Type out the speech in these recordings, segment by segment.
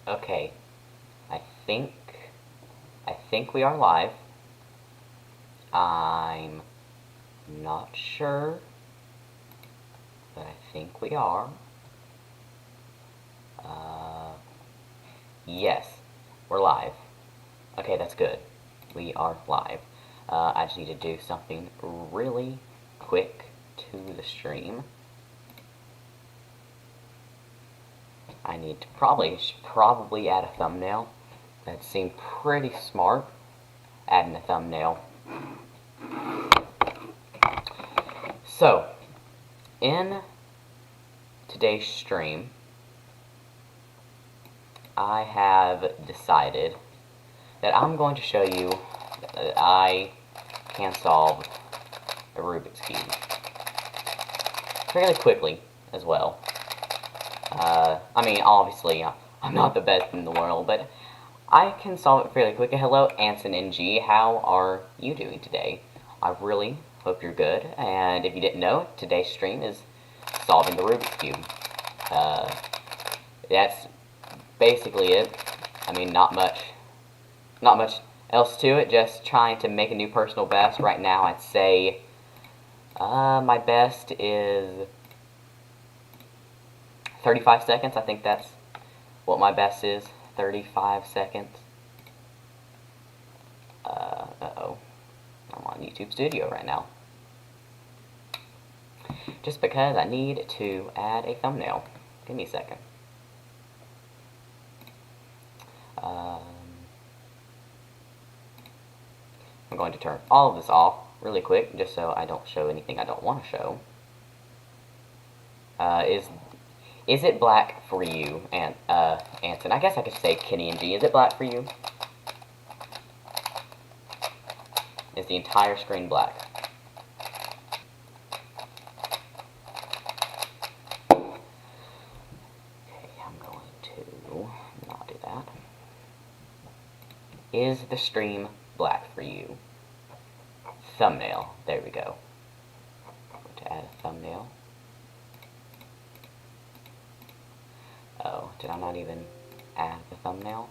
Okay, I think we are live. I'm not sure, but I think we are. Yes, we're live. Okay, that's good. We are live. I just need to do something really quick to the stream. I need to probably add a thumbnail. That seemed pretty smart, adding a thumbnail. So, in today's stream, I have decided that I'm going to show you that I can solve a Rubik's Cube fairly quickly as well. I mean, obviously, I'm not the best in the world, but I can solve it fairly quick. Hello, Anson NG. How are you doing today? I really hope you're good. And if you didn't know, today's stream is solving the Rubik's Cube. That's basically it. I mean, not much else to it. Just trying to make a new personal best. Right now, I'd say my best is 35 seconds. I think that's what my best is. 35 seconds. Uh-oh. I'm on YouTube Studio right now. Just because I need to add a thumbnail. Give me a second. I'm going to turn all of this off really quick, just so I don't show anything I don't want to show. Is it black for you, Anson? I guess I could say Kenny and G. Is it black for you? Is the entire screen black? Okay, I'm going to not do that. Is the stream black for you? Thumbnail. There we go. I'm going to add a thumbnail. Oh, did I not even add the thumbnail?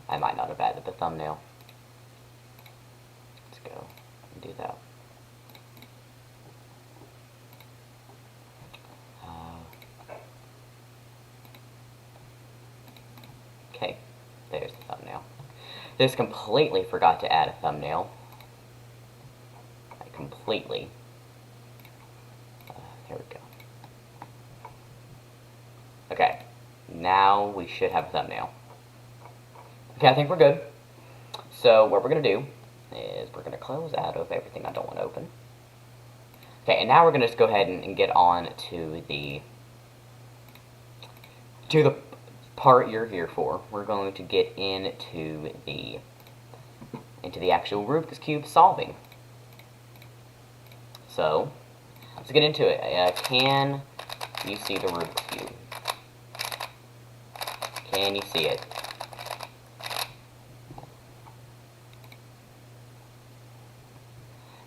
I might not have added the thumbnail. Let's go and do that. Okay, there's the thumbnail. Just completely forgot to add a thumbnail. Like, completely. Here we go. Okay, now we should have a thumbnail. Okay, I think we're good. So what we're going to do is we're going to close out of everything I don't want to open. Okay, and now we're going to just go ahead and get on to the part you're here for. We're going to get into the actual Rubik's Cube solving. So, let's get into it. Can you see the Rubik's Cube? Can you see it?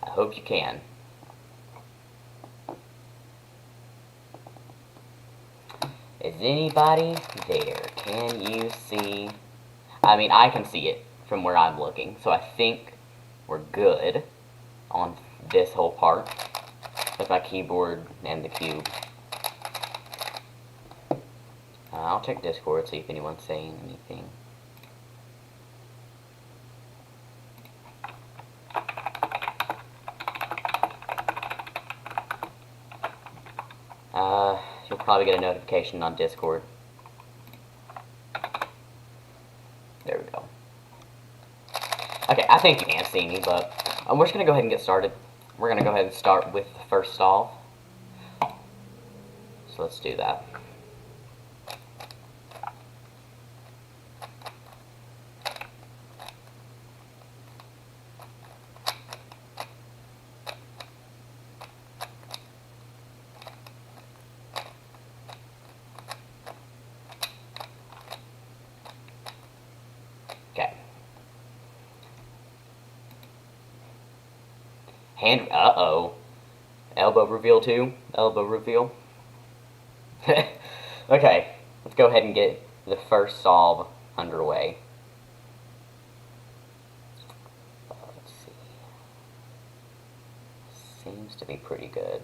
I hope you can. Is anybody there? Can you see? I mean, I can see it from where I'm looking, so I think we're good on this whole part with my keyboard and the cube. I'll check Discord, see if anyone's saying anything. You'll probably get a notification on Discord. There we go. Okay, I think you can't see me, but we're just going to go ahead and get started. We're going to go ahead and start with the first solve. So let's do that. Uh-oh. Elbow reveal too? Elbow reveal? Okay, let's go ahead and get the first solve underway. Let's see. Seems to be pretty good.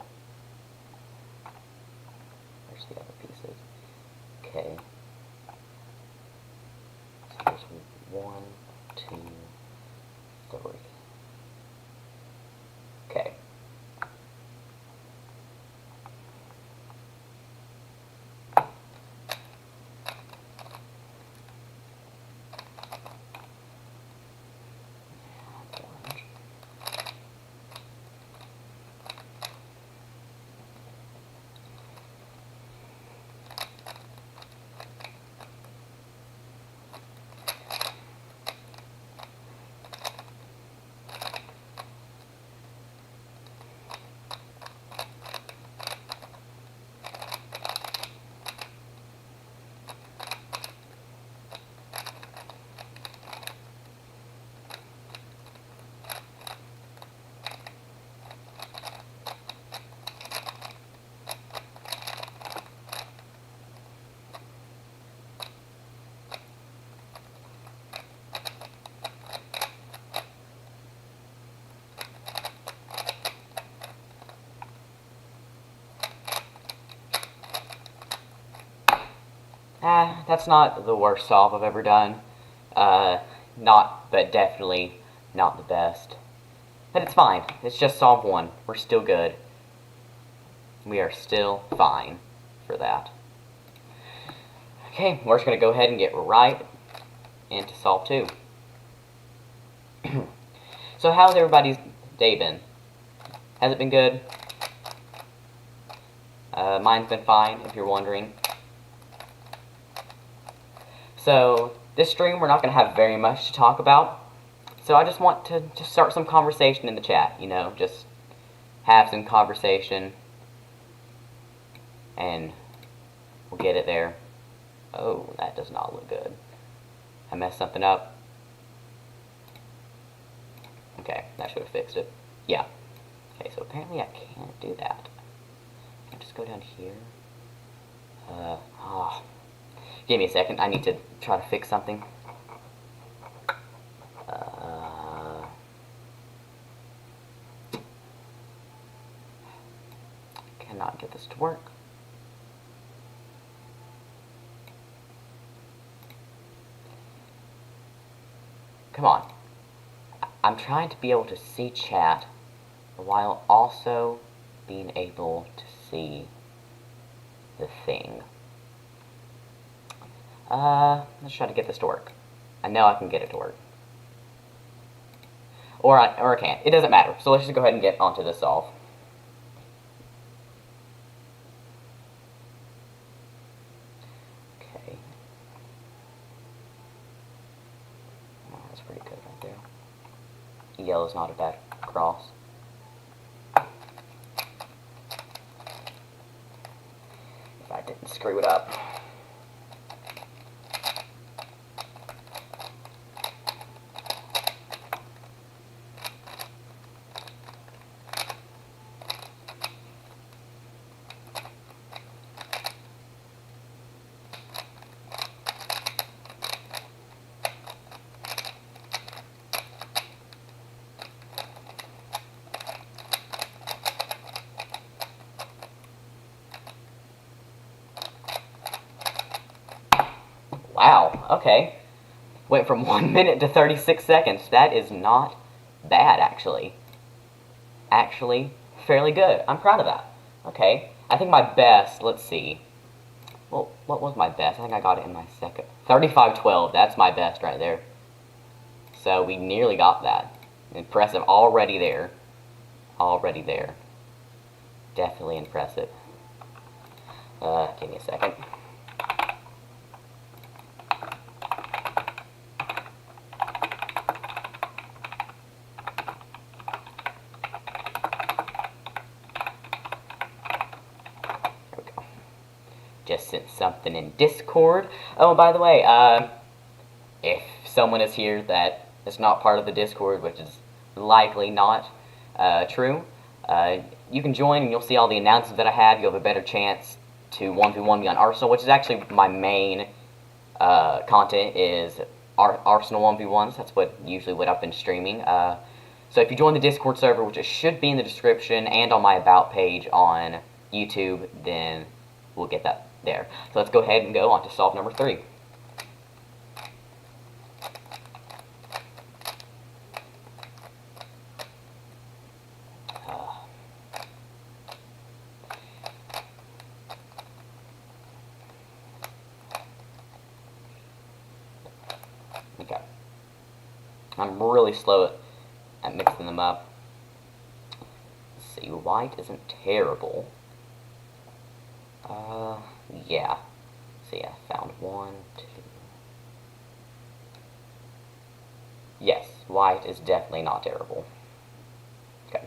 Where's the other pieces? Okay. So there's 1, 2, 3. Okay. That's not the worst solve I've ever done. But definitely not the best. But it's fine. It's just solve 1. We're still good. We are still fine for that. Okay, we're just going to go ahead and get right into solve 2. So how's everybody's day been? Has it been good? Mine's been fine, if you're wondering. So, this stream we're not going to have very much to talk about. So I just want to just start some conversation in the chat, you know, just have some conversation. And we'll get it there. Oh, that does not look good. I messed something up. Okay, that should have fixed it. Yeah. Okay, so apparently I can't do that. Can I just go down here? Give me a second. I need to try to fix something. Cannot get this to work. Come on. I'm trying to be able to see chat while also being able to see the thing. Let's try to get this to work. I know I can get it to work. Or I can't. It doesn't matter. So let's just go ahead and get onto this solve. Okay. Oh, that's pretty good right there. Yellow's not a bad cross. If I didn't screw it up. Wow, okay. Went from 1 minute to 36 seconds. That is not bad, actually. Actually, fairly good. I'm proud of that. Okay, I think my best, let's see. Well, what was my best? I think I got it in my second. 35-12, that's my best right there. So we nearly got that. Impressive, already there. Already there. Definitely impressive. Give me a second. Just sent something in Discord. Oh, by the way, if someone is here that is not part of the Discord, which is likely not true, you can join and you'll see all the announcements that I have. You'll have a better chance to 1v1 me on Arsenal, which is actually my main content is Arsenal 1v1s. That's usually what I've been streaming. So if you join the Discord server, which it should be in the description and on my About page on YouTube, then we'll get that there. So let's go ahead and go on to solve number 3. Okay. I'm really slow at mixing them up. Let's see, white isn't terrible. Yeah. See, I found 1, 2. Yes, white is definitely not terrible. Okay.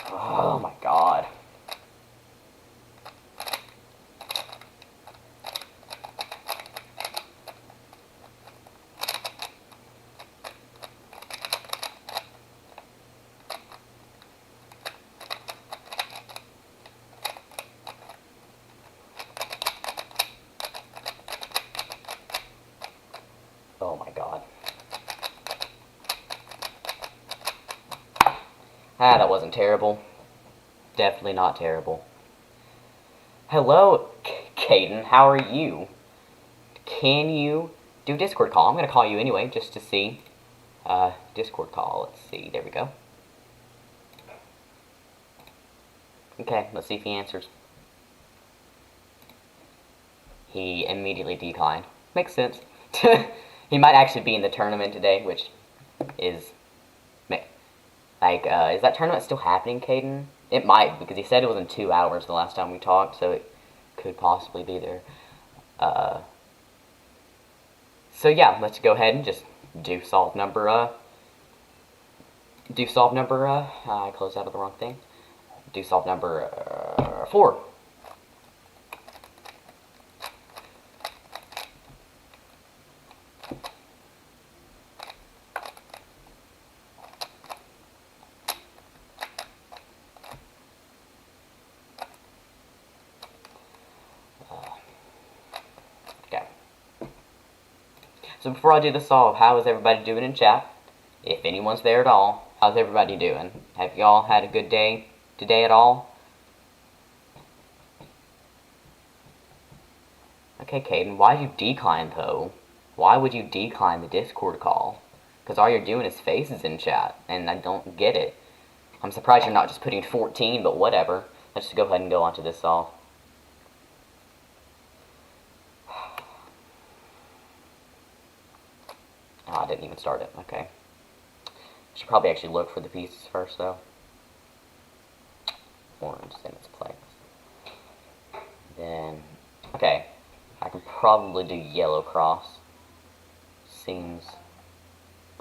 Oh my god. Oh my god. Ah, that wasn't terrible. Definitely not terrible. Hello, Caden. How are you? Can you do Discord call? I'm going to call you anyway, just to see. Discord call. Let's see. There we go. Okay, let's see if he answers. He immediately declined. Makes sense. He might actually be in the tournament today, which is... Like, is that tournament still happening, Caden? It might, because he said it was in 2 hours the last time we talked, so it could possibly be there. So yeah, let's go ahead and just do solve number, I closed out of the wrong thing. Do solve number, 4. So before I do the solve, how is everybody doing in chat? If anyone's there at all, how's everybody doing? Have y'all had a good day today at all? Okay, Caden, why did you decline, though? Why would you decline the Discord call? Because all you're doing is faces in chat, and I don't get it. I'm surprised you're not just putting 14, but whatever. Let's just go ahead and go on to this solve. Oh, I didn't even start it. Okay. Should probably actually look for the pieces first, though. Orange in its place. Then, okay. I can probably do yellow cross. Seems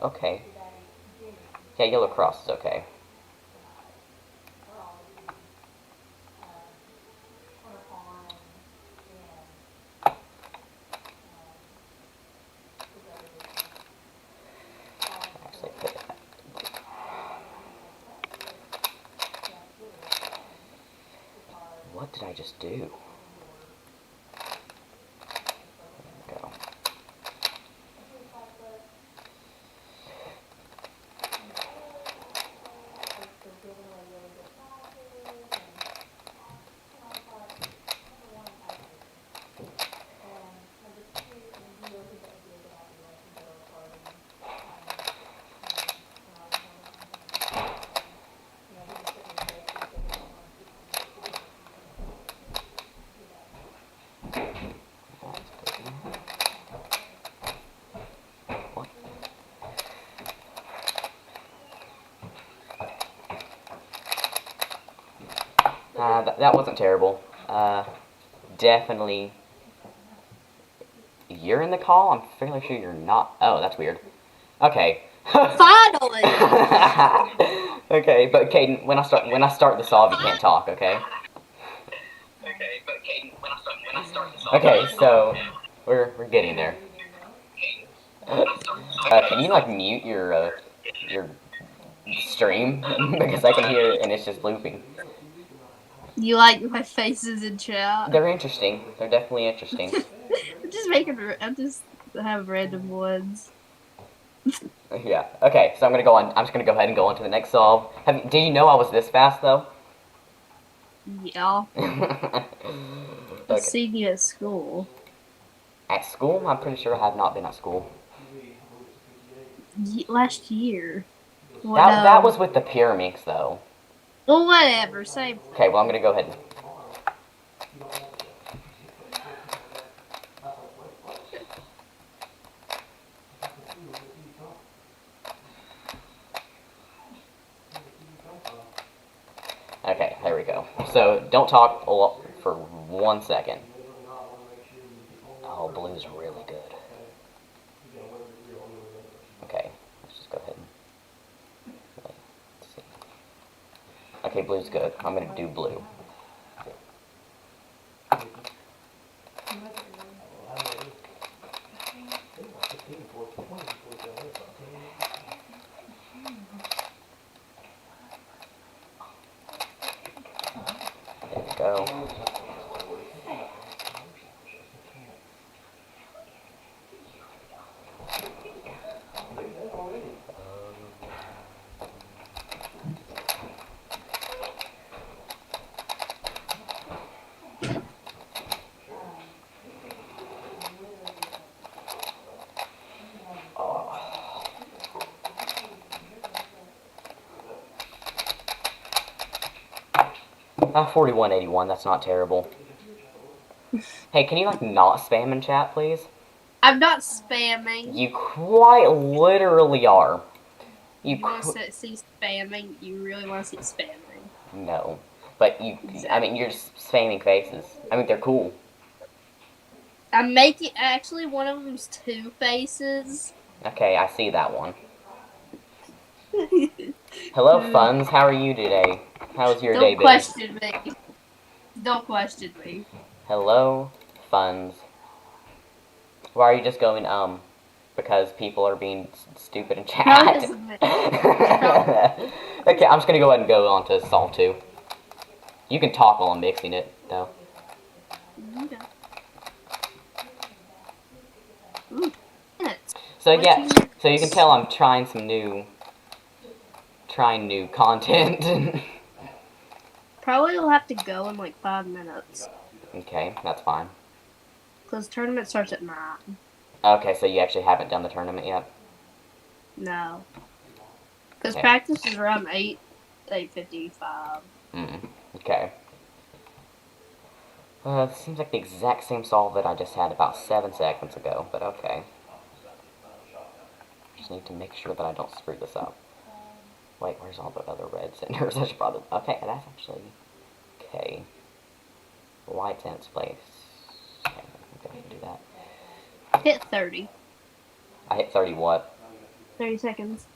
okay. Yeah, yellow cross is okay. What did I just do? There we go. That wasn't terrible. Definitely You're in the call? I'm fairly sure you're not. Oh, that's weird. Okay. Finally! Okay, but Caden, when I start the solve, you can't talk, okay? Okay, but Caden, when I start the song. Okay, so we're getting there. Can you like mute your stream because I can hear it and it's just looping. You like my faces in chat? They're interesting. They're definitely interesting. I'm just have random ones. Yeah. Okay, so I'm gonna go on. I'm just gonna go ahead and go on to the next solve. Did you know I was this fast though? Yeah. I've Okay. seen you at school. At school? I'm pretty sure I have not been at school. Last year. That was with the pyramids though. Well, whatever. Same. Okay, well I'm gonna go ahead and. Okay, there we go. So don't talk for 1 second. Oh, blue's really good. Okay, let's just go ahead and let's see. Okay, blue's good. I'm gonna do blue. There we go. 4181, that's not terrible. Hey, can you like not spam in chat, please? I'm not spamming. You quite literally are. You want to see spamming? You really want to see spamming? No. But you, exactly. I mean, you're just spamming faces. I mean, they're cool. I'm making, actually, one of them's two faces. Okay, I see that one. Hello, Funds. How are you today? How's your day been? Don't question me. Don't question me. Hello, Funds. Why are you just going, because people are being stupid in chat? Okay, I'm just gonna go ahead and go on to solve 2. You can talk while I'm mixing it, though. Okay. Ooh, so yeah, so you can tell I'm trying new content. Probably will have to go in like 5 minutes. Okay, that's fine. Because tournament starts at 9. Okay, so you actually haven't done the tournament yet? No. Because practice is around 8:55. Okay. This seems like the exact same solve that I just had about 7 seconds ago, but okay. Just need to make sure that I don't screw this up. Wait, where's all the other red centers? I should probably... Okay, that's actually... Okay. White's in its place. Okay, go ahead and do that. Hit 30. I hit 30 what? 30 seconds.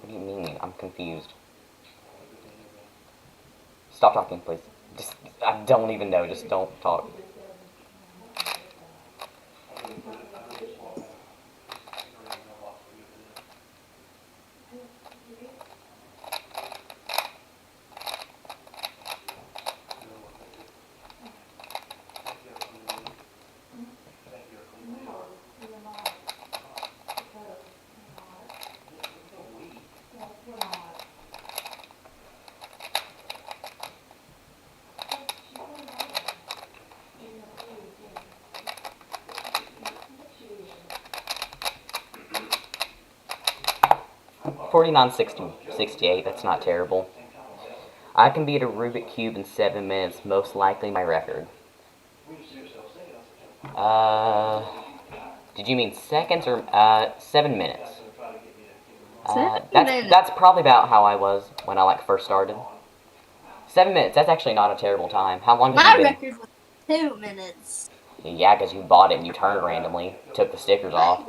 What do you mean? I'm confused. Stop talking, please. Just, I don't even know. Just don't talk. $49.68, that's not terrible. I can beat a Rubik Cube in 7 minutes, most likely my record. Did you mean seconds or, 7 minutes? That's probably about how I was when I, like, first started. 7 minutes, that's actually not a terrible time. How long have you been? My record was 2 minutes. Yeah, because you bought it and you turned randomly, took the stickers off.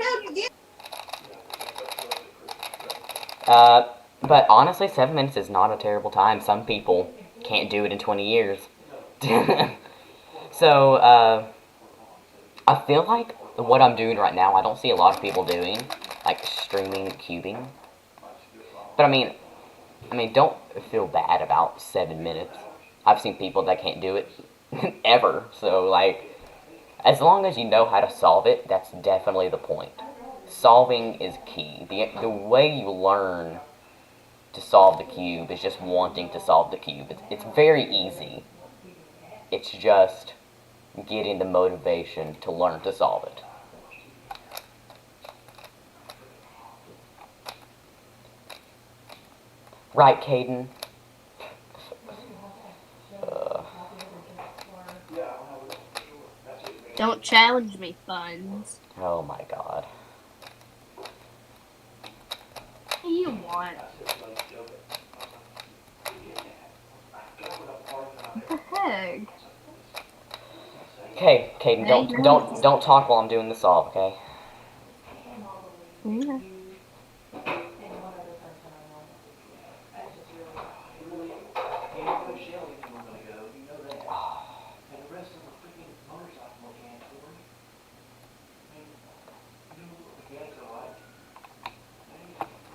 But honestly, 7 minutes is not a terrible time. Some people can't do it in 20 years. So, I feel like what I'm doing right now, I don't see a lot of people doing, like streaming cubing. But I mean, don't feel bad about 7 minutes. I've seen people that can't do it ever. So, like, as long as you know how to solve it, that's definitely the point. Solving is key. The way you learn to solve the cube is just wanting to solve the cube. It's very easy. It's just getting the motivation to learn to solve it. Right, Caden? Don't challenge me, Funds. Oh my god. What do you want? What the heck? Okay, Caden, don't talk while I'm doing the solve, okay? Yeah.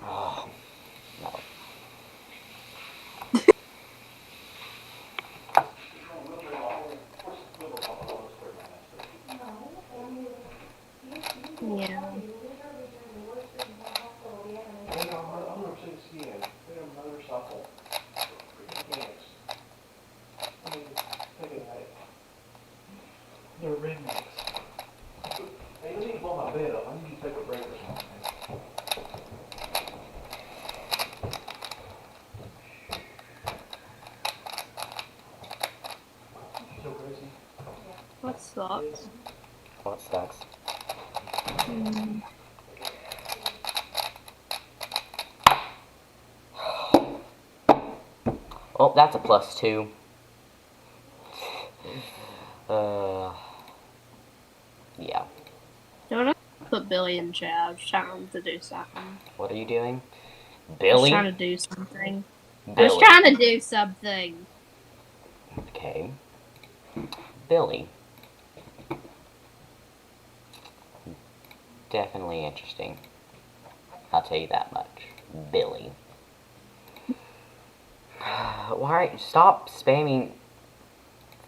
Oh, no. Yeah. They're rednecks. Hey, you need to blow my bed up. I need to take a break or something. So crazy. What sucks? What sucks? Mm. Well, that's a +2. Yeah. Don't I put Billy in chat? I was trying to do something. What are you doing? I was Billy? trying to do something. I Billy. was trying to do something. Okay. Billy. Definitely interesting. I'll tell you that much. Billy. Why? Stop spamming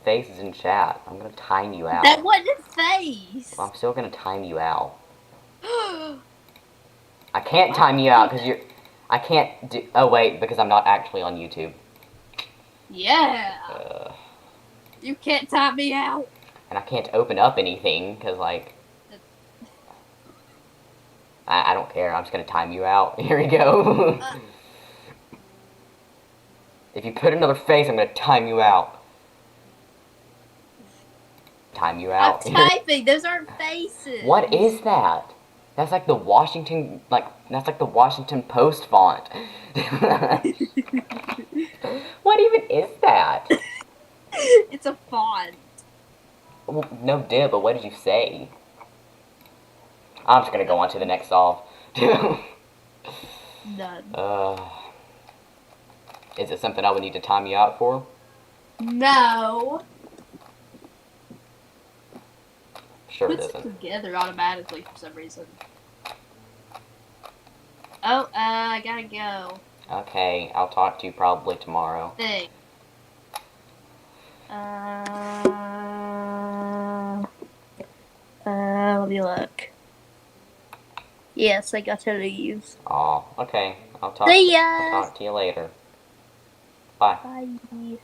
faces in chat. I'm gonna time you out. That wasn't a face. I'm still gonna time you out. I can't time you out because you're. I can't do. Oh wait, because I'm not actually on YouTube. Yeah. You can't time me out. And I can't open up anything because like. I don't care. I'm just gonna time you out. Here we go. If you put another face, I'm gonna time you out. Time you out. I'm typing. Those aren't faces. What is that? That's like the Washington, that's like the Washington Post font. What even is that? It's a font. Well, no dib, but what did you say? I'm just gonna go on to the next solve. None. Is it something I would need to time you out for? No. Sure it Puts it isn't. together automatically for some reason. Oh, I gotta go. Okay, I'll talk to you probably tomorrow. Thing. Let me look. Yes, I got to leave. Oh, okay. I'll talk to you later. Bye. Bye.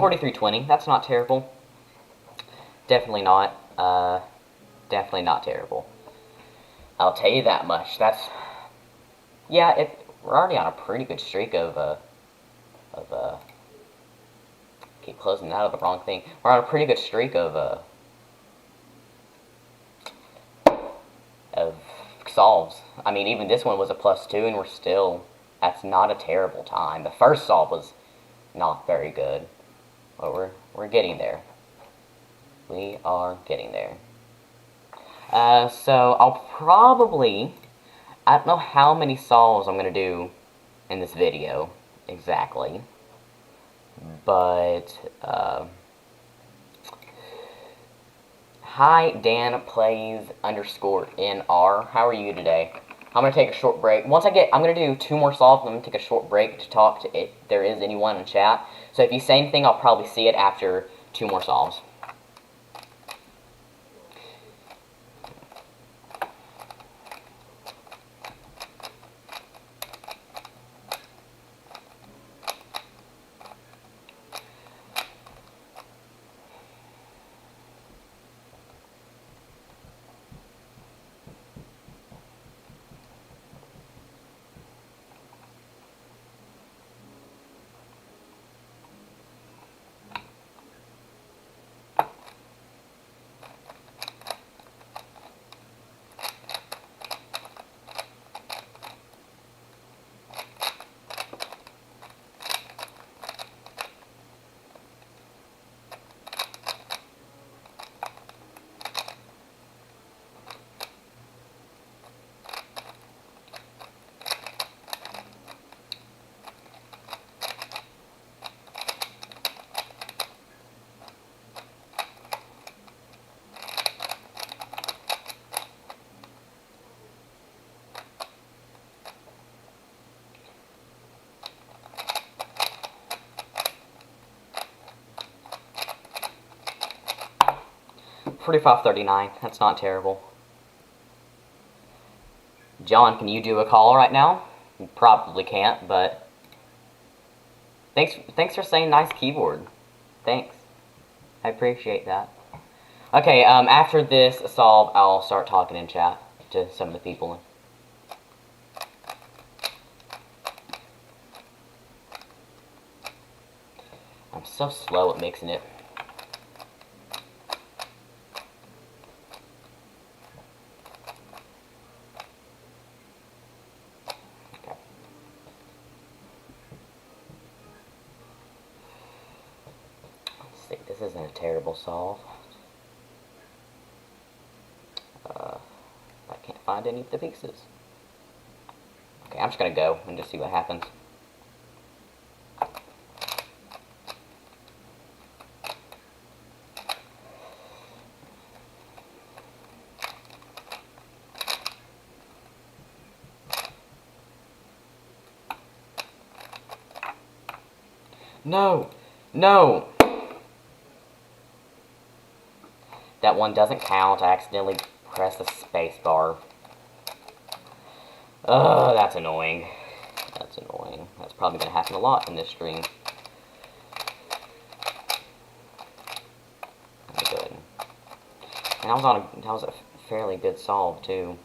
4320. That's not terrible. Definitely not. Definitely not terrible. I'll tell you that much. That's, yeah. We're already on a pretty good streak of keep closing out of the wrong thing. We're on a pretty good streak of solves. I mean, even this one was a +2, and we're still. That's not a terrible time. The first solve was not very good, but we're getting there. We are getting there. So I'll probably. I don't know how many solves I'm gonna do in this video exactly, but hi, Dan plays _NR. How are you today? I'm gonna take a short break. I'm gonna do 2 more solves. I'm gonna take a short break to talk to if there is anyone in chat. So if you say anything, I'll probably see it after 2 more solves. $45.39. That's not terrible. John, can you do a call right now? You probably can't, but thanks for saying nice keyboard. Thanks. I appreciate that. Okay, after this solve, I'll start talking in chat to some of the people. I'm so slow at mixing it. Okay. Let's see, this isn't a terrible solve. I can't find any of the pieces. Okay, I'm just gonna go and just see what happens. No! No! That one doesn't count. I accidentally pressed the space bar. Ugh, that's annoying. That's annoying. That's probably going to happen a lot in this stream. Good. And that was a fairly good solve, too.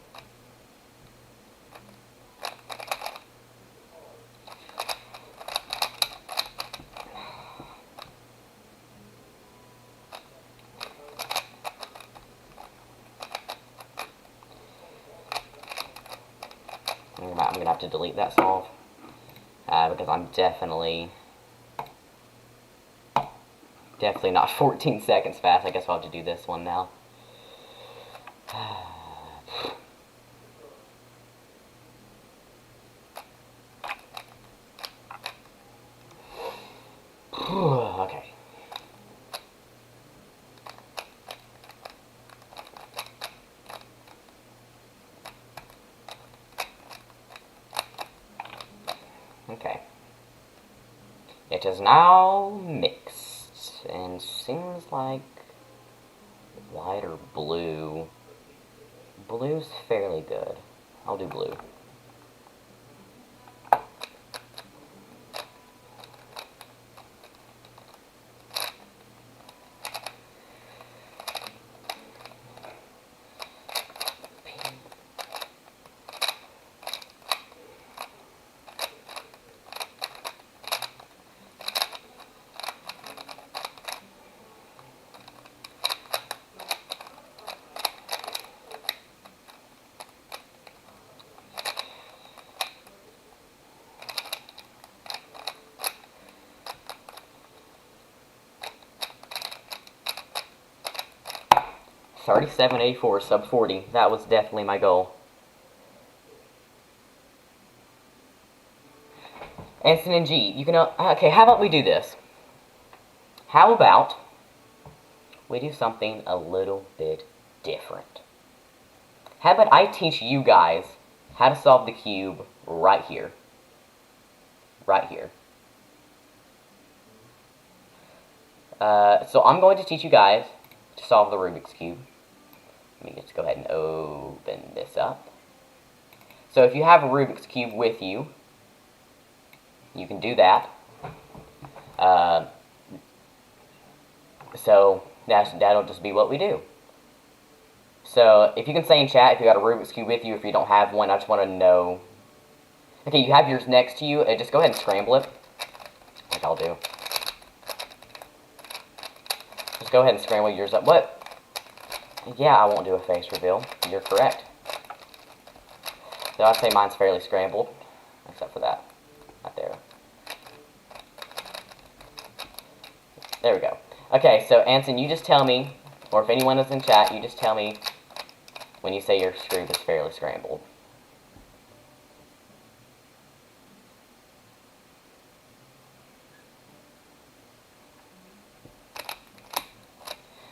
I'm going to have to delete that solve. Because I'm definitely not 14 seconds fast. I guess I'll have to do this one now. Okay. Okay. It is now mixed, and seems like white or blue. Blue's fairly good. I'll do blue. 3784, sub 40. That was definitely my goal. Anson and G, you can... okay, how about we do this? How about we do something a little bit different? How about I teach you guys how to solve the cube right here. Right here. So I'm going to teach you guys to solve the Rubik's Cube. Let me just go ahead and open this up. So if you have a Rubik's Cube with you, you can do that. So that'll just be what we do. So if you can say in chat if you got a Rubik's Cube with you, if you don't have one, I just want to know. Okay, you have yours next to you. Just go ahead and scramble it, like I'll do. Just go ahead and scramble yours up. What? Yeah, I won't do a face reveal. You're correct. So I'd say mine's fairly scrambled, except for that. Right there. There we go. Okay, so Anson, you just tell me, or if anyone is in chat, you just tell me when you say your cube is fairly scrambled.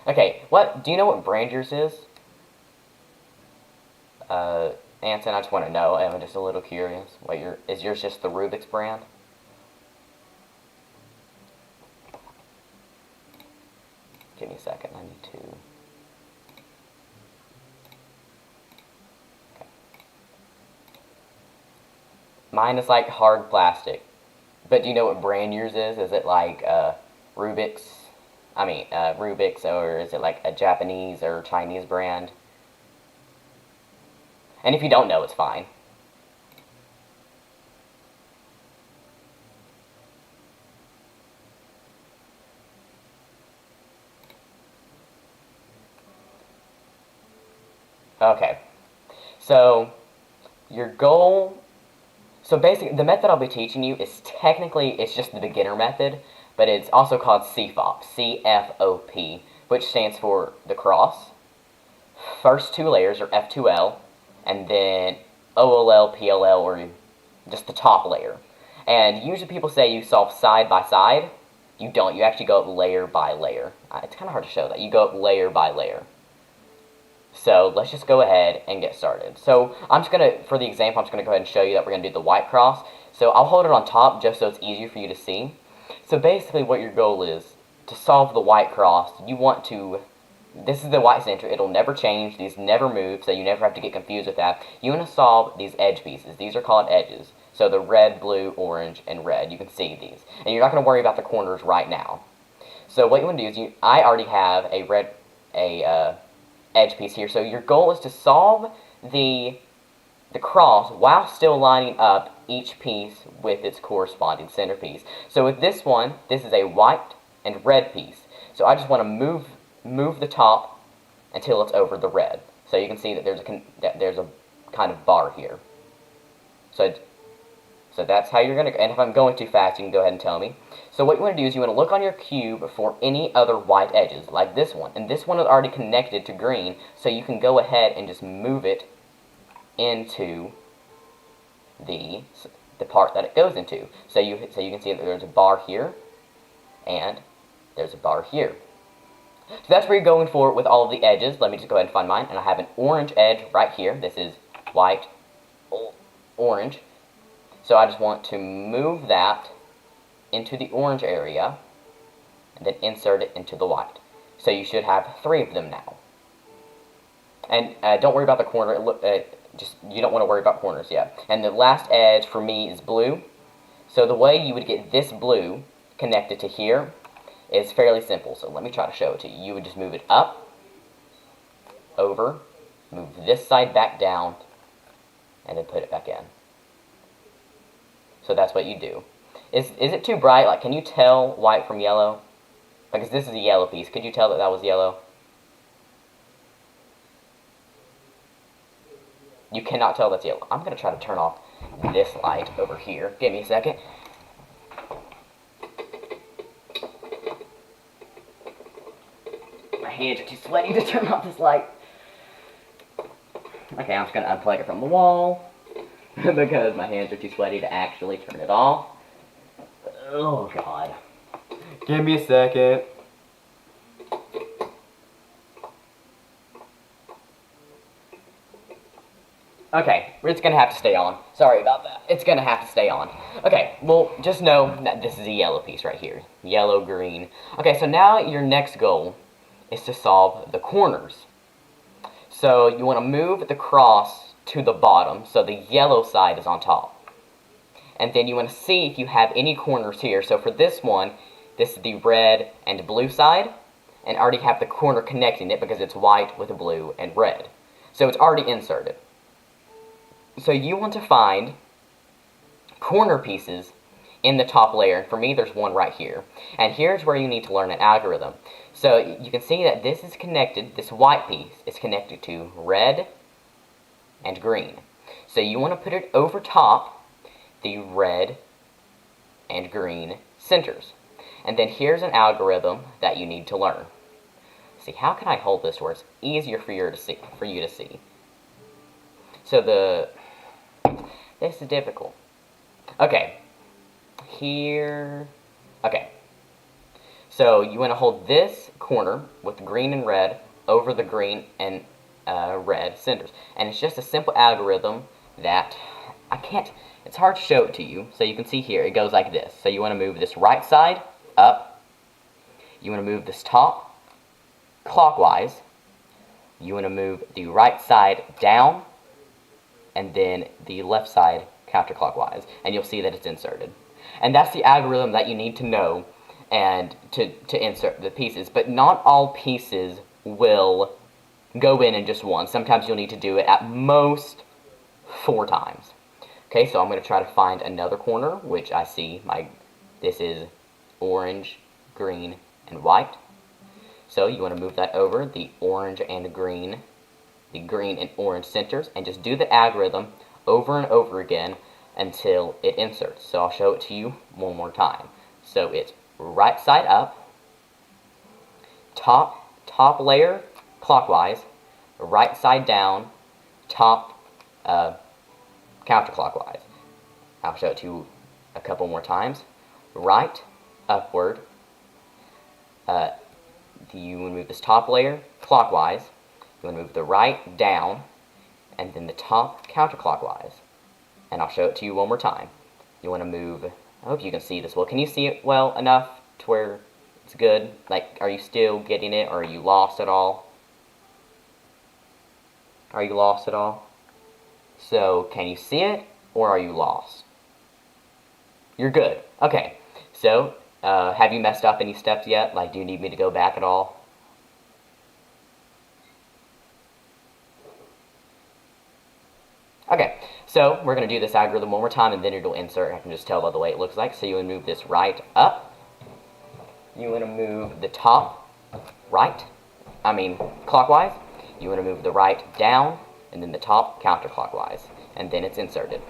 Okay, do you know what brand yours is? Anson, I just want to know. I'm just a little curious. Is yours just the Rubiks brand? Give me a second. I need to. Okay. Mine is like hard plastic. But do you know what brand yours is? Is it like Rubiks? Rubiks, or is it like a Japanese or Chinese brand? And if you don't know, it's fine. Okay. So, your goal... So basically, the method I'll be teaching you is it's just the beginner method, but it's also called CFOP, C-F-O-P, which stands for the cross, first two layers, or F2L, and then OLL, PLL, or just the top layer. And usually people say you solve side by side. You don't. You actually go up layer by layer. It's kind of hard to show that. You go up layer by layer. So let's just go ahead and get started. So I'm just going to, for the example, I'm just going to go ahead and show you that we're going to do the white cross. So I'll hold it on top just so it's easier for you to see. So basically what your goal is, to solve the white cross, you want to, this is the white center, it'll never change, these never move, so you never have to get confused with that. You want to solve these edge pieces. These are called edges. So the red, blue, orange, and red, you can see these. And you're not going to worry about the corners right now. So what you want to do is, I already have a edge piece here. So your goal is to solve the cross while still lining up each piece with its corresponding centerpiece. So with this one, this is a white and red piece. So I just want to move the top until it's over the red. So you can see that there's a kind of bar here. So that's how you're going to, and if I'm going too fast, you can go ahead and tell me. So what you want to do is you want to look on your cube for any other white edges, like this one. And this one is already connected to green, so you can go ahead and just move it into the part that it goes into. So you can see that there's a bar here, and there's a bar here. So that's where you're going for with all of the edges. Let me just go ahead and find mine, and I have an orange edge right here. This is white, orange. So I just want to move that into the orange area, and then insert it into the white. So you should have 3 of them now. And don't worry about the corner. You don't want to worry about corners yet. And the last edge for me is blue. So the way you would get this blue connected to here is fairly simple. So let me try to show it to you. You would just move it up, over, move this side back down, and then put it back in. So that's what you do. Is it too bright? Like, can you tell white from yellow? Because this is a yellow piece. Could you tell that was yellow? You cannot tell that's yellow. I'm going to try to turn off this light over here. Give me a second. hands are too sweaty to turn off this light. Okay, I'm just gonna unplug it from the wall because my hands are too sweaty to actually turn it off. Oh god. Give me a second. Okay, it's gonna have to stay on. Sorry about that. It's gonna have to stay on. Okay, well, just know that this is a yellow piece right here. Yellow, green. Okay, so now your next goal is to solve the corners. So you want to move the cross to the bottom, so the yellow side is on top. And then you want to see if you have any corners here. So for this one, this is the red and blue side, and I already have the corner connecting it because it's white with blue and red. So it's already inserted. So you want to find corner pieces in the top layer, and for me there's one right here. And here's where you need to learn an algorithm. So you can see that this is connected, this white piece is connected to red and green. So you want to put it over top the red and green centers. And then here's an algorithm that you need to learn. See, how can I hold this where it's easier for you to see? So this is difficult. Okay, here, okay. So you want to hold this corner with green and red over the green and red centers. And it's just a simple algorithm that it's hard to show it to you. So you can see here, it goes like this. So you want to move this right side up. You want to move this top clockwise. You want to move the right side down, and then the left side counterclockwise, and you'll see that it's inserted. And that's the algorithm that you need to know and to insert the pieces, but not all pieces will go in just one. Sometimes you'll need to do it at most 4 times. Okay, so I'm going to try to find another corner, which I see this is orange, green, and white. So you want to move that over, the orange and green, the green and orange centers, and just do the algorithm over and over again until it inserts. So I'll show it to you one more time. So it's right side up, top layer clockwise, right side down, top counterclockwise. I'll show it to you a couple more times. Right, upward. You want to move this top layer clockwise. You want to move the right down, and then the top counterclockwise. And I'll show it to you one more time. You want to move, I hope you can see this well. Can you see it well enough to where it's good? Like, are you still getting it, or are you lost at all? Are you lost at all? So, can you see it, or are you lost? You're good. Okay, so, have you messed up any steps yet? Like, do you need me to go back at all? Okay, so we're going to do this algorithm one more time, and then it'll insert. I can just tell by the way it looks like. So you want to move this right up. You want to move the top clockwise. You want to move the right down, and then the top counterclockwise. And then it's inserted.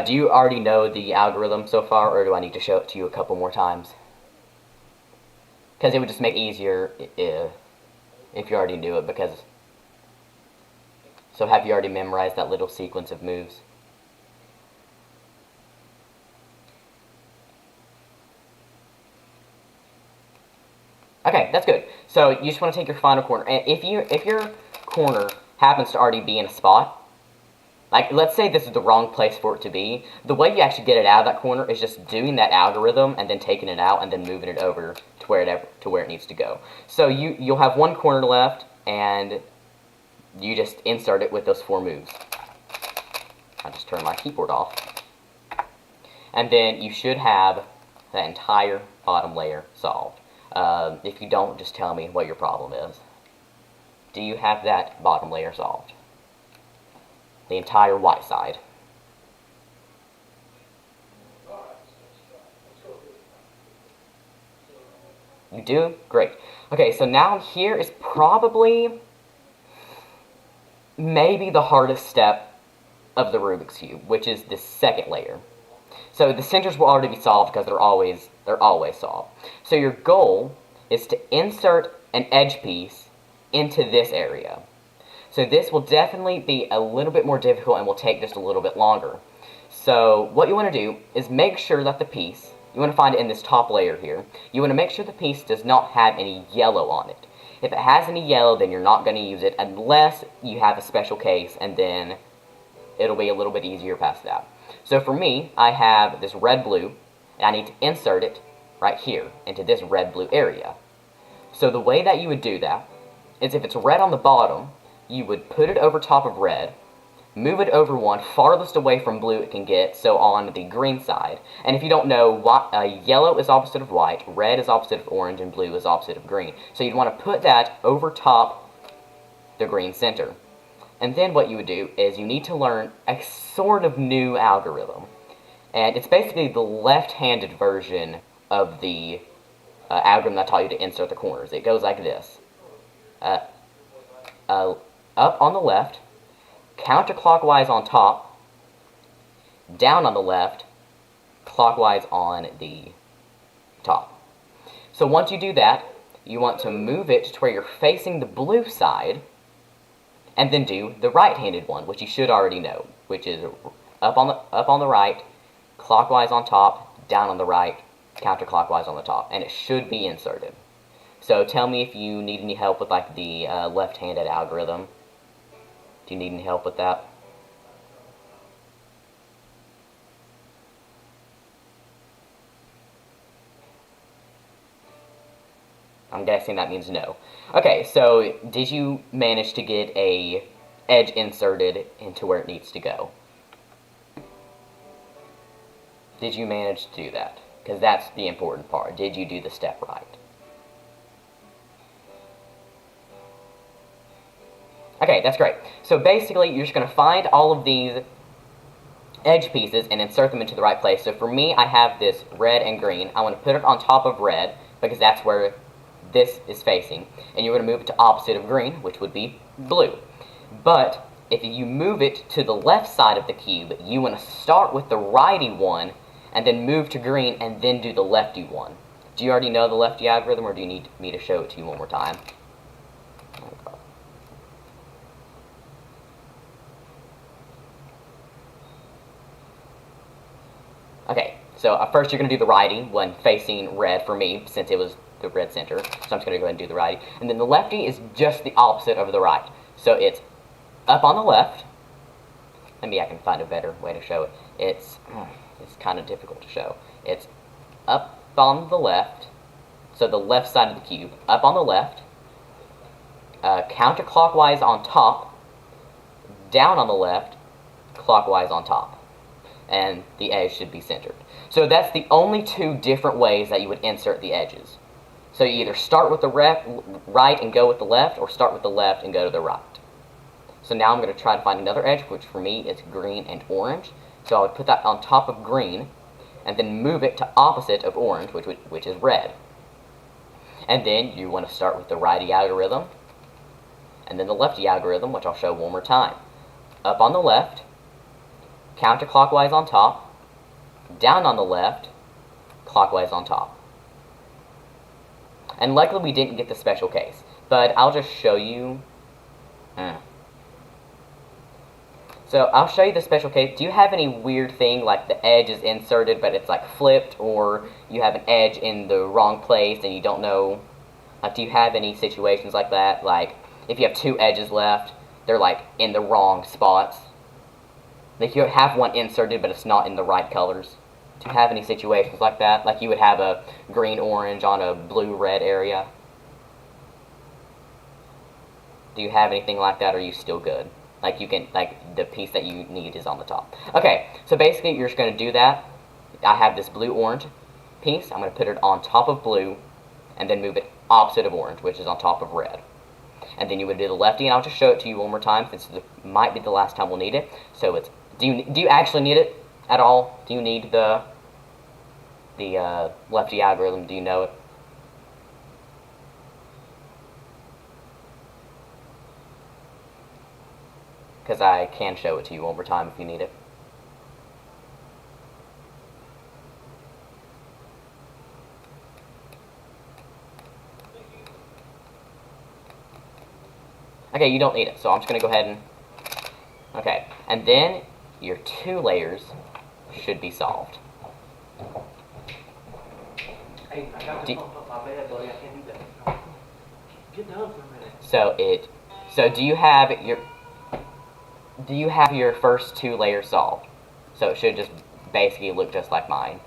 Do you already know the algorithm so far, or do I need to show it to you a couple more times? Because it would just make it easier if you already knew it, because... So have you already memorized that little sequence of moves? Okay, that's good. So you just want to take your final corner. And if your corner happens to already be in a spot, like let's say this is the wrong place for it to be, the way you actually get it out of that corner is just doing that algorithm and then taking it out and then moving it over to where it needs to go. So you'll have one corner left, and you just insert it with those 4 moves. I'll just turn my keyboard off. And then you should have that entire bottom layer solved. If you don't, just tell me what your problem is. Do you have that bottom layer solved? The entire white side. You do? Great. Okay, so now here is probably maybe the hardest step of the Rubik's Cube, which is the second layer. So the centers will already be solved because they're always solved. So your goal is to insert an edge piece into this area. So this will definitely be a little bit more difficult and will take just a little bit longer. So what you want to do is make sure that the piece, you want to find it in this top layer here, you want to make sure the piece does not have any yellow on it. If it has any yellow, then you're not going to use it unless you have a special case, and then it'll be a little bit easier past that. So for me, I have this red-blue, and I need to insert it right here into this red-blue area. So the way that you would do that is if it's red on the bottom, you would put it over top of red, move it over one farthest away from blue it can get, so on the green side. And if you don't know, yellow is opposite of white, red is opposite of orange, and blue is opposite of green. So you'd want to put that over top the green center. And then what you would do is you need to learn a sort of new algorithm. And it's basically the left-handed version of the algorithm that taught you to insert the corners. It goes like this. Up on the left, counterclockwise on top, down on the left, clockwise on the top. So once you do that, you want to move it to where you're facing the blue side, and then do the right-handed one, which you should already know, which is up on the right, clockwise on top, down on the right, counterclockwise on the top, and it should be inserted. So tell me if you need any help with like the left-handed algorithm. Do you need any help with that? I'm guessing that means no. Okay, so did you manage to get a edge inserted into where it needs to go? Did you manage to do that? Because that's the important part. Did you do the step right? Okay, that's great. So basically, you're just going to find all of these edge pieces and insert them into the right place. So for me, I have this red and green. I want to put it on top of red, because that's where this is facing. And you're going to move it to opposite of green, which would be blue. But if you move it to the left side of the cube, you want to start with the righty one, and then move to green, and then do the lefty one. Do you already know the lefty algorithm, or do you need me to show it to you one more time? Okay, so first you're going to do the righty one facing red for me, since it was the red center. So I'm just going to go ahead and do the righty. And then the lefty is just the opposite of the right. So it's up on the left. Maybe I can find a better way to show it. It's kind of difficult to show. It's up on the left, so the left side of the cube, up on the left, counterclockwise on top, down on the left, clockwise on top. And the edge should be centered. So that's the only two different ways that you would insert the edges. So you either start with the right and go with the left, or start with the left and go to the right. So now I'm going to try to find another edge, which for me is green and orange. So I would put that on top of green, and then move it to opposite of orange, which is red. And then you want to start with the righty algorithm, and then the lefty algorithm, which I'll show one more time. Up on the left, counterclockwise on top, down on the left, clockwise on top. And luckily we didn't get the special case, but I'll just show you. So I'll show you the special case. Do you have any weird thing like the edge is inserted but it's like flipped, or you have an edge in the wrong place and you don't know? Do you have any situations like that? Like if you have two edges left, they're like in the wrong spots. Like you have one inserted but it's not in the right colors. Do you have any situations like that? Like you would have a green-orange on a blue-red area? Do you have anything like that, or are you still good? Like you can, like the piece that you need is on the top. Okay, so basically you're just going to do that. I have this blue-orange piece. I'm going to put it on top of blue, and then move it opposite of orange, which is on top of red. And then you would do the lefty, and I'll just show it to you one more time, since it might be the last time we'll need it. So it's, do you actually need it at all? Do you need the lefty algorithm? Do you know it? Because I can show it to you one more time if you need it. Okay, you don't need it, so I'm just going to go ahead and... Okay, and then your 2 layers should be solved. Hey, I got to pump up my bed, buddy. I can't do that. Get down for a minute. So do you have your first 2 layers solved? So it should just basically look just like mine.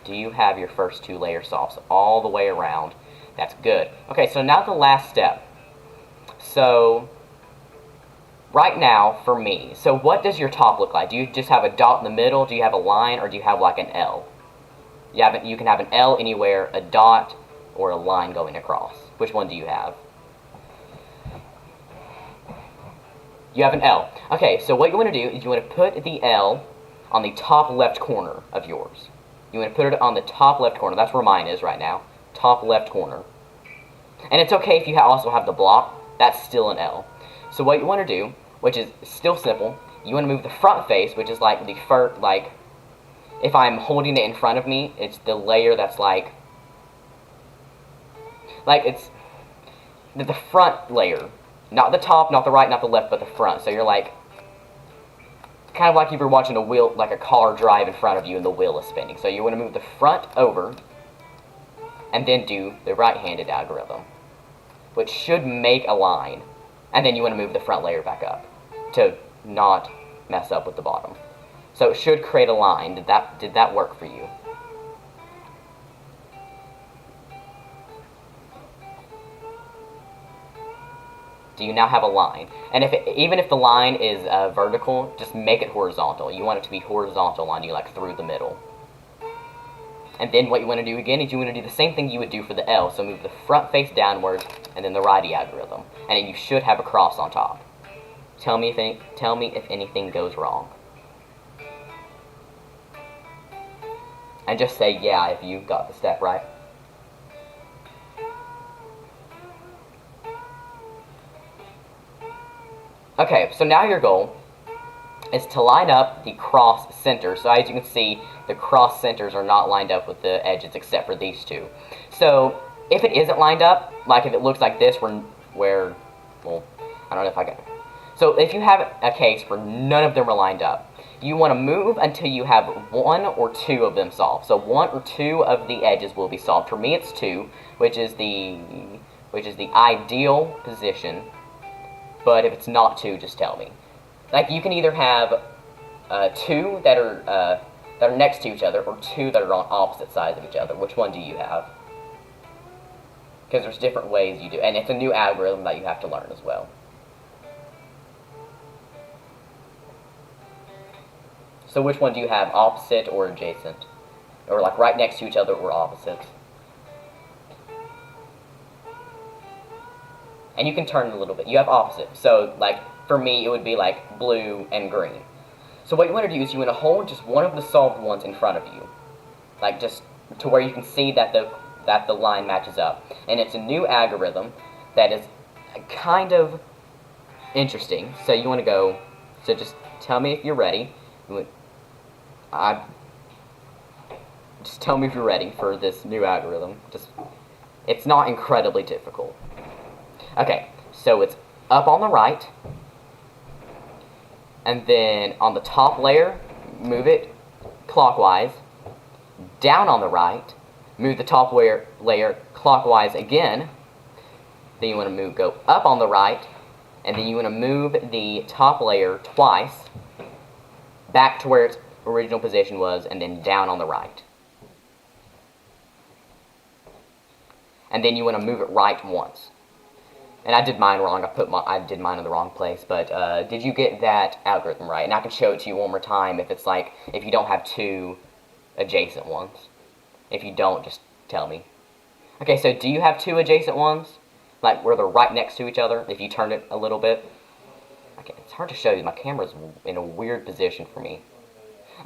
Do you have your first 2 layers solved? So all the way around. That's good. Okay, so now the last step. So right now, for me, so what does your top look like? Do you just have a dot in the middle? Do you have a line? Or do you have like an L? You can have an L anywhere, a dot, or a line going across. Which one do you have? You have an L. Okay, so what you want to do is you want to put the L on the top left corner of yours. You want to put it on the top left corner. That's where mine is right now. Top left corner. And it's okay if you also have the block. That's still an L. So what you want to do, which is still simple, you want to move the front face, which is like the first, like, if I'm holding it in front of me, it's the layer that's like it's the front layer. Not the top, not the right, not the left, but the front. So you're like, kind of like if you're watching a wheel, like a car drive in front of you and the wheel is spinning. So you want to move the front over, and then do the right-handed algorithm, which should make a line. And then you want to move the front layer back up to not mess up with the bottom. So it should create a line. Did that work for you? Do you now have a line? And even if the line is vertical, just make it horizontal. You want it to be horizontal line, you like through the middle. And then what you want to do again is you want to do the same thing you would do for the L. So move the front face downwards, and then the righty algorithm. And then you should have a cross on top. Tell me if anything goes wrong. And just say yeah if you got the step right. Okay, so now your goal is to line up the cross center. So as you can see, the cross centers are not lined up with the edges except for these 2. So if it isn't lined up, like if it looks like this, where well, I don't know if I can. So if you have a case where none of them are lined up, you want to move until you have 1 or 2 of them solved. So 1 or 2 of the edges will be solved. For me, it's 2, which is the ideal position. But if it's not 2, just tell me. Like, you can either have 2 that are next to each other, or 2 that are on opposite sides of each other. Which one do you have? Because there's different ways you do, and it's a new algorithm that you have to learn as well. So which one do you have, opposite or adjacent? Or like right next to each other or opposite? And you can turn it a little bit. You have opposite. So like for me, it would be like blue and green. So what you want to do is you want to hold just one of the solved ones in front of you. Like just to where you can see that the line matches up. And it's a new algorithm that is kind of interesting. So you want to go, so just tell me if you're ready. Just tell me if you're ready for this new algorithm. It's not incredibly difficult. Okay, so it's up on the right, and then on the top layer, move it clockwise, down on the right, move the top layer clockwise again, then you want to go up on the right, and then you want to move the top layer twice, back to where its original position was, and then down on the right. And then you want to move it right once. And I did mine wrong. I did mine in the wrong place. But did you get that algorithm right? And I can show it to you one more time if you don't have 2 adjacent ones. If you don't, just tell me. Okay, so do you have 2 adjacent ones? Like where they're right next to each other, if you turn it a little bit? Okay, it's hard to show you. My camera's in a weird position for me.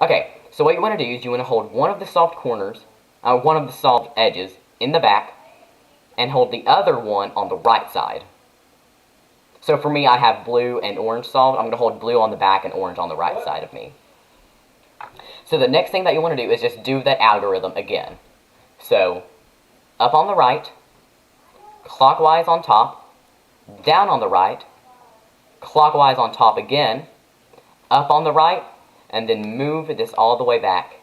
Okay, so what you want to do is you want to hold one of the solved corners, one of the solved edges in the back, and hold the other one on the right side. So for me, I have blue and orange solved. I'm going to hold blue on the back and orange on the right side of me. So the next thing that you want to do is just do that algorithm again. So up on the right, clockwise on top, down on the right, clockwise on top again, up on the right, and then move this all the way back.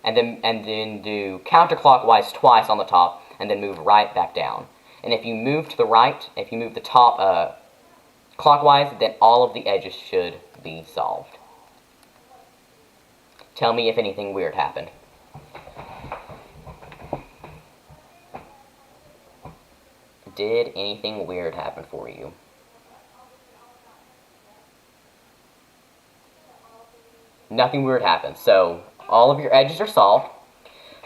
And then do counterclockwise twice on the top, and then move right back down. And if you move to the right, if you move the top clockwise, then all of the edges should be solved. Tell me if anything weird happened. Did anything weird happen for you? Nothing weird happened. So all of your edges are solved.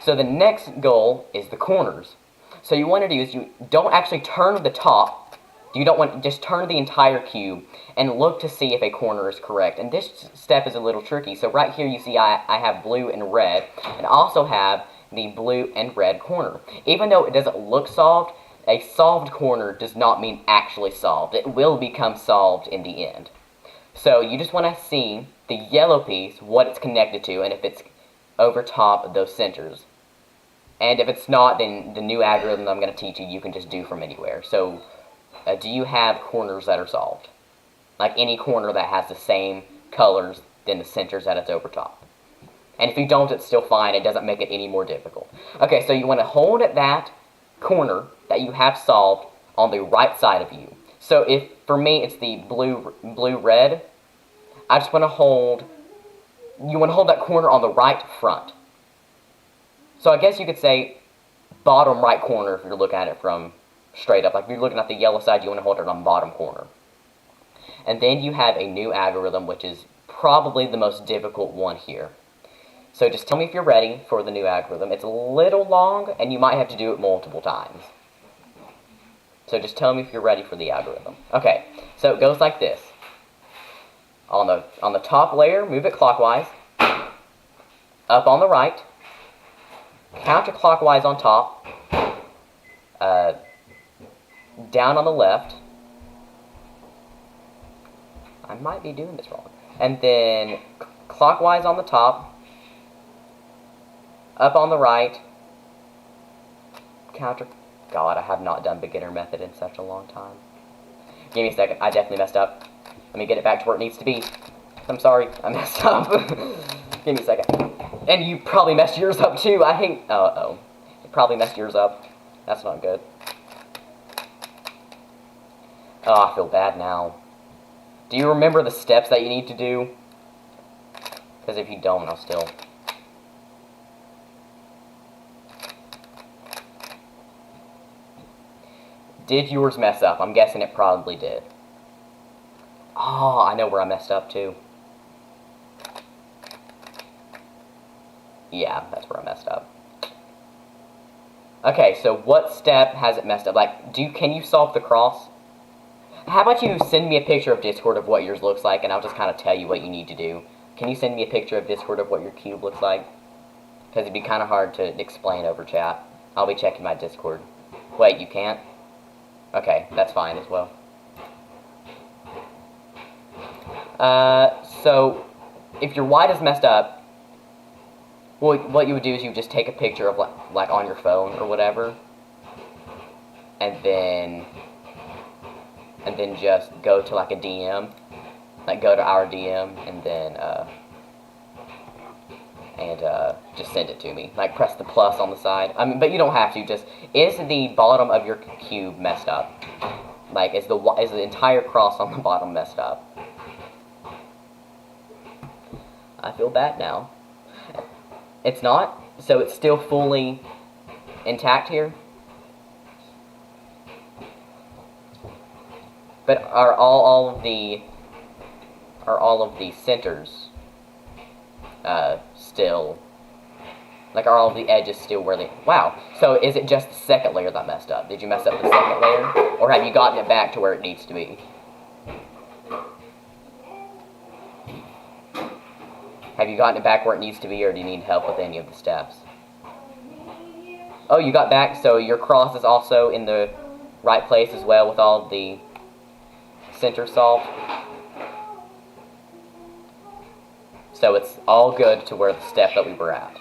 So the next goal is the corners. So you want to do is you don't actually turn the top. You don't want to just turn the entire cube and look to see if a corner is correct. And this step is a little tricky. So right here you see I have blue and red, and also have the blue and red corner. Even though it doesn't look solved, a solved corner does not mean actually solved. It will become solved in the end. So you just want to see the yellow piece, what it's connected to, and if it's over top of those centers. And if it's not, then the new algorithm that I'm going to teach you, you can just do from anywhere. So do you have corners that are solved? Like any corner that has the same colors than the centers that it's over top. And if you don't, it's still fine. It doesn't make it any more difficult. Okay, so you want to hold at that corner that you have solved on the right side of you. So if, for me, it's the blue-red, I just want to hold, you want to hold that corner on the right front. So I guess you could say bottom right corner if you're looking at it from straight up. Like if you're looking at the yellow side, you want to hold it on the bottom corner. And then you have a new algorithm, which is probably the most difficult one here. So just tell me if you're ready for the new algorithm. It's a little long, and you might have to do it multiple times. So just tell me if you're ready for the algorithm. Okay, so it goes like this. On the top layer, move it clockwise. Up on the right. Counterclockwise on top. Down on the left. I might be doing this wrong. And then clockwise on the top. Up on the right. God, I have not done beginner method in such a long time. Give me a second. I definitely messed up. Let me get it back to where it needs to be. I'm sorry. I messed up. Give me a second. And you probably messed yours up too. I hate... Uh-oh. You probably messed yours up. That's not good. Oh, I feel bad now. Do you remember the steps that you need to do? Because if you don't, I'll still... Did yours mess up? I'm guessing it probably did. Oh, I know where I messed up too. Yeah, that's where I messed up. Okay, so what step has it messed up? Like, can you solve the cross? How about you send me a picture of Discord of what yours looks like, and I'll just kind of tell you what you need to do. Can you send me a picture of Discord of what your cube looks like? Because it'd be kind of hard to explain over chat. I'll be checking my Discord. Wait, you can't? Okay, that's fine as well. So, if your white is messed up, well, what you would do is you would just take a picture of, like on your phone or whatever, and then just go to, like, a DM, like, go to our DM, and then, just send it to me. Like, press the plus on the side. I mean, but you don't have to. Just, is the bottom of your cube messed up? Like, is the entire cross on the bottom messed up? I feel bad now. It's not? So it's still fully intact here? But are all of the centers still, like, are all of the edges still where they... Wow. So is it just the second layer that messed up? Did you mess up the second layer? Or have you gotten it back to where it needs to be? Have you gotten it back where it needs to be, or do you need help with any of the steps? Oh, you got back, so your cross is also in the right place as well with all of the centers solved? So it's all good to where the step that we were at.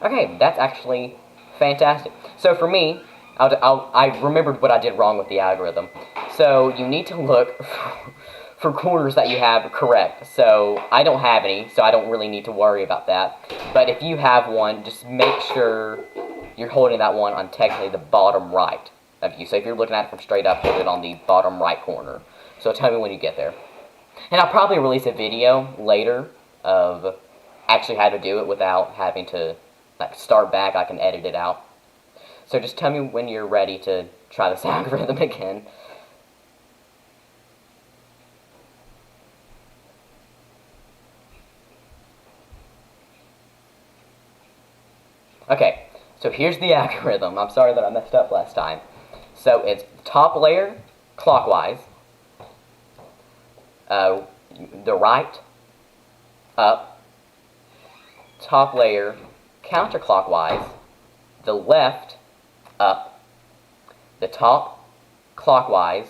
Okay, that's actually fantastic. So for me, I remembered what I did wrong with the algorithm. So you need to look for corners that you have correct. So I don't have any, so I don't really need to worry about that. But if you have one, just make sure you're holding that one on technically the bottom right of you. So if you're looking at it from straight up, hold it on the bottom right corner. So tell me when you get there. And I'll probably release a video later of actually how to do it without having to like start back. I can edit it out. So just tell me when you're ready to try this algorithm again. Okay, so here's the algorithm. I'm sorry that I messed up last time. So it's top layer clockwise, the right up, top layer counterclockwise, the left up, the top clockwise,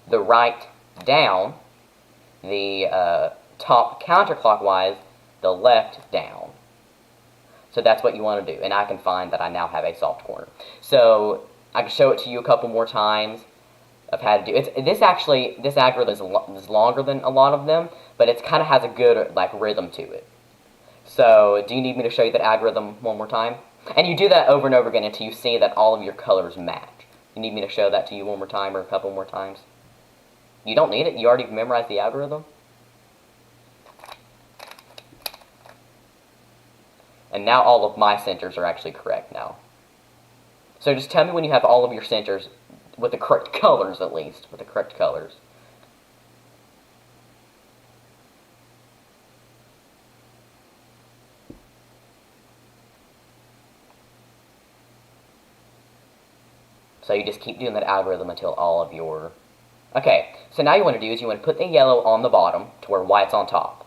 the right down, the top counterclockwise, the left down. So that's what you want to do, and I can find that I now have a soft corner. So I can show it to you a couple more times of how to do it. This algorithm is longer than a lot of them, but it kind of has a good like rhythm to it. So do you need me to show you that algorithm one more time? And you do that over and over again until you see that all of your colors match. You need me to show that to you one more time or a couple more times? You don't need it. You already memorized the algorithm. And now all of my centers are actually correct now. So just tell me when you have all of your centers with the correct colors, at least, with the correct colors. So you just keep doing that algorithm until all of your... Okay, so now you want to do is you want to put the yellow on the bottom to where white's on top.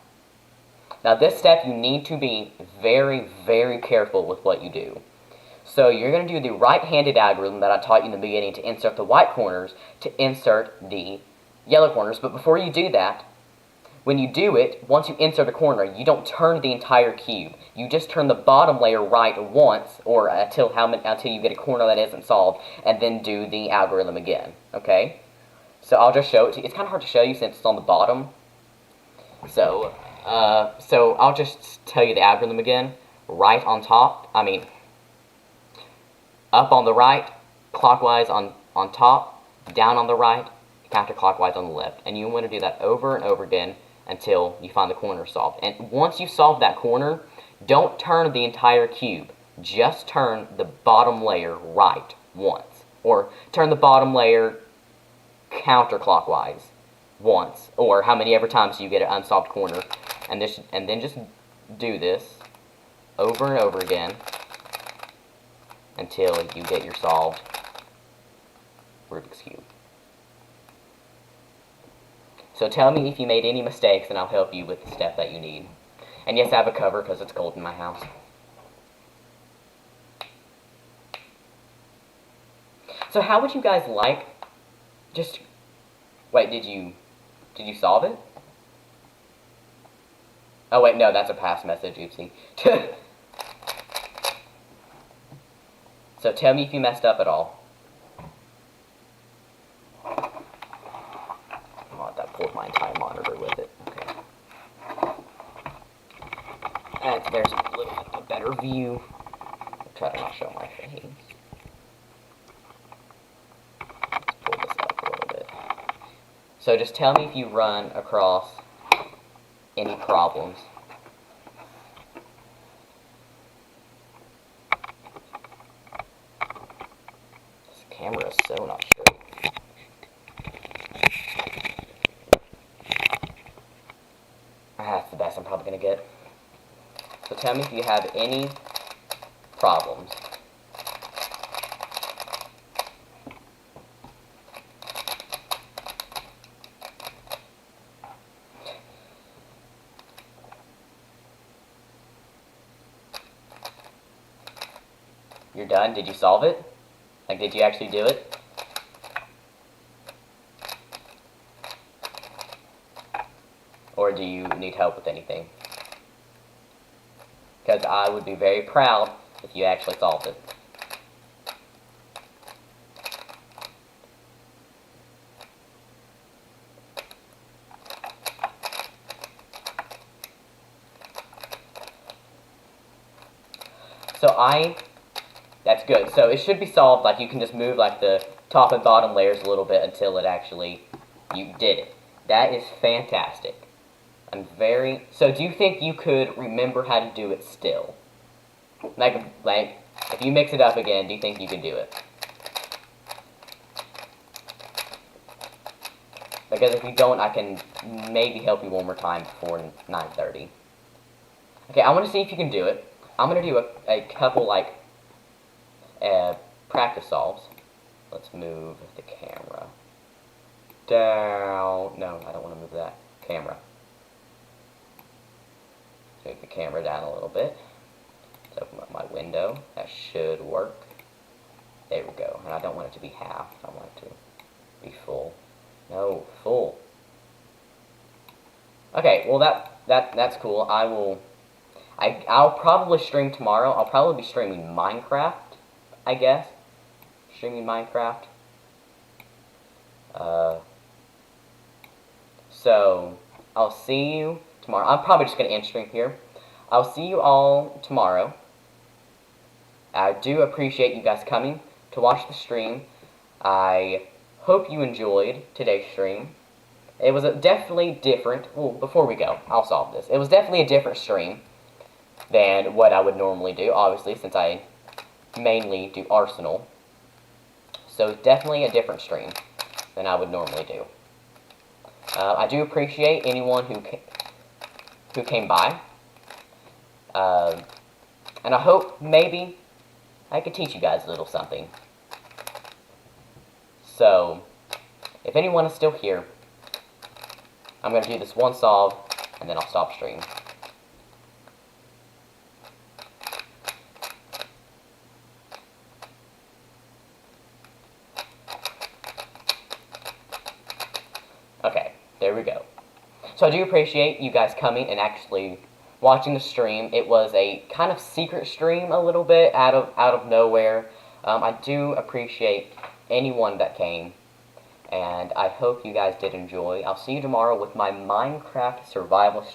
Now this step you need to be very, very careful with what you do. So you're going to do the right-handed algorithm that I taught you in the beginning to insert the white corners to insert the yellow corners. But before you do that, when you do it, once you insert a corner, you don't turn the entire cube. You just turn the bottom layer right once, or until you get a corner that isn't solved, and then do the algorithm again. Okay? So I'll just show it to you. It's kind of hard to show you since it's on the bottom. So I'll just tell you the algorithm again. Right on top, up on the right, clockwise on top, down on the right, counterclockwise on the left. And you want to do that over and over again until you find the corner solved. And once you solve that corner, don't turn the entire cube. Just turn the bottom layer right once. Or turn the bottom layer counterclockwise once. Or how many ever times you get an unsolved corner. And then just do this over and over again until you get your solved Rubik's Cube. So tell me if you made any mistakes and I'll help you with the step that you need. And yes, I have a cover because it's cold in my house. So how would you guys like, wait, did you solve it? Oh wait, no, that's a pass message, oopsie. So tell me if you messed up at all. Oh, that pulled my entire monitor with it. Okay. And there's a better view. I'll try to not show my face. Let's pull this up a little bit. So just tell me if you run across any problems. This camera is so not straight. That's the best I'm probably going to get. So tell me if you have any problems. You're done? Did you solve it? Like, did you actually do it? Or do you need help with anything? Because I would be very proud if you actually solved it. That's good. So it should be solved, like you can just move like the top and bottom layers a little bit until it actually, you did it. That is fantastic. So do you think you could remember how to do it still? Like, if you mix it up again, do you think you could do it? Because if you don't, I can maybe help you one more time before 9:30. Okay, I want to see if you can do it. I'm going to do a couple, like, practice solves. Let's move the camera down. No, I don't want to move that camera. Move the camera down a little bit. Let's open up my window. That should work. There we go. And I don't want it to be half. I want it to be full. No, full. Okay, well that's cool. I'll probably stream tomorrow. I'll probably be streaming Minecraft, I guess. Streaming Minecraft. So I'll see you tomorrow. I'm probably just gonna end stream here. I'll see you all tomorrow. I do appreciate you guys coming to watch the stream. I hope you enjoyed today's stream. It was definitely different. Well, before we go, I'll solve this. It was definitely a different stream than what I would normally do, obviously, since I mainly do Arsenal. So it's definitely a different stream than I would normally do. I do appreciate anyone who came by. And I hope maybe I could teach you guys a little something. So, if anyone is still here, I'm going to do this one solve, and then I'll stop stream. Okay, there we go. So I do appreciate you guys coming and actually watching the stream. It was a kind of secret stream a little bit, out of nowhere. I do appreciate anyone that came, and I hope you guys did enjoy. I'll see you tomorrow with my Minecraft survival stream.